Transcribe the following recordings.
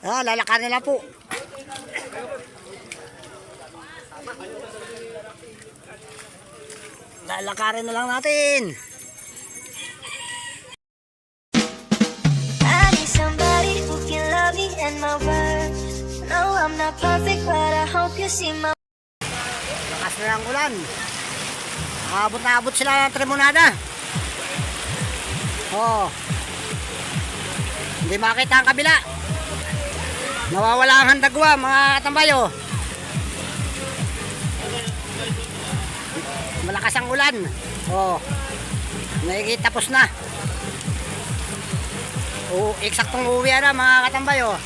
Lalakarin na lang po. Lalakarin na lang natin. I need somebody who can love me and my words. No, I'm not perfect, but I hope you see my. Lakas na lang ulan. Abot na abot sila ng Tremonada. Hindi makita ang kabila. Nawawala ang handagwa, mga katambayo. Malakas ang ulan. Nakikitapos na. Eksaktong uwi na, mga katambayo.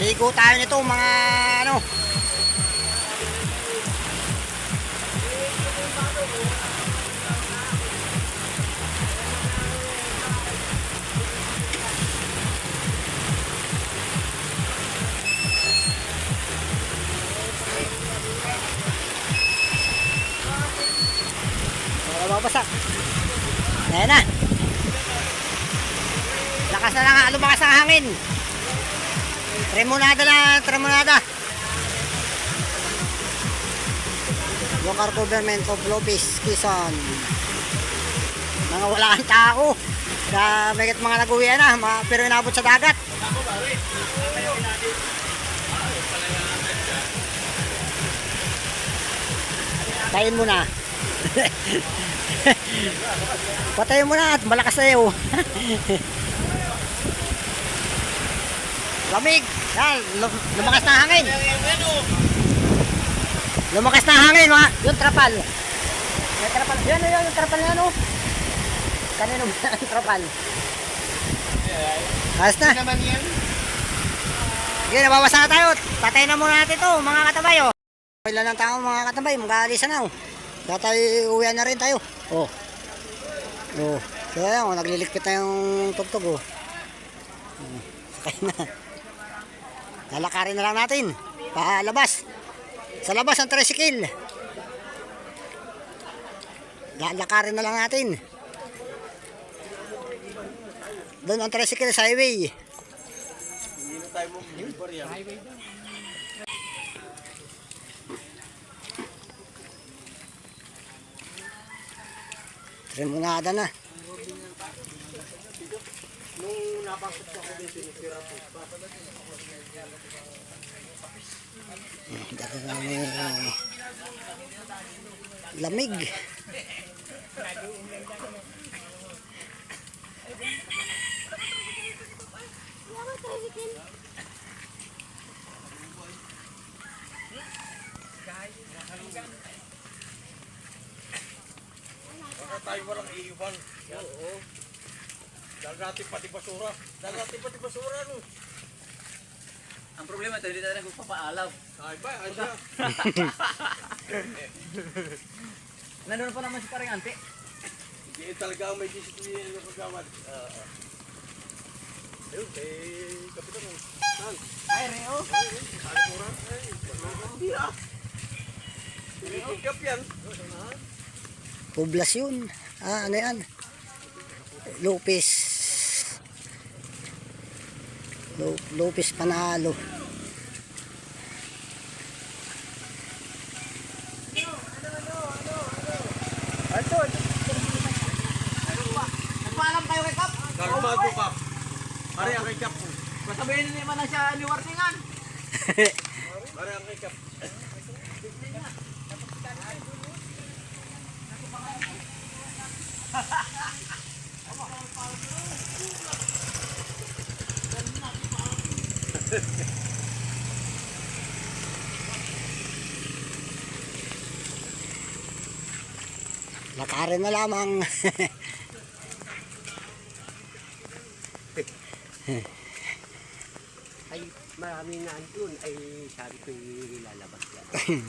Ligo tayo nito, mga ano. Babasa. Ayan na. Lakas na lang, lumakas ang hangin. Tremonada na, Tremonada. Local government of Lopez, Quezon. Mga wala ang tao. May mga nag-uwi na, pero inabot sa dagat. Tayin mo na. Patayin mo na at malakas na yun. Lamig. Yan, lumakas na hangin. Lumakas na hangin, yung trapal. Yung trapal. Yan, yung trapal na ano. Kanino ba yung trapal? Ayos na. Sige, nababasa na tayo. Patayin na muna natin ito, mga katabayo. Ilan ng tao, mga katabayo, mag-aalisa na. Datay uwian na rin tayo. Kaya nagliligpit na yung tugtog. Sakay na. Lalakarin na lang natin. Palabas. Sa labas ang tricycle. Lalakarin na lang natin. Doon ang tricycle sa highway. Hindi na tayo highway doon. Tremonada na. Nung napasok ko din sinitira po. Lamig. Tayo walang iiwan. Oo. Dahil natin pati basura. No? Ang problema ito, hindi tayo nagpapaalaw. Ay ba? Ay siya. Nandun pa naman si paring ante. Hindi talaga may disiplina ng pagkawad. Ayun, kapitan. Saan? Ay, Reo. Alimuran. Hindi ah. Ikap yan. Poblasyon. Ano yan? Lopez. Lopez Panalo. Nagpaalam kayo kay Kap? Kalmado ka. Pare ang kay Kap. Masabihin na naman na siya ni Warningan. Pare ang kay Kap. Lakarin na lamang. Ay marami na andun ay sabi ko ilalabas yan.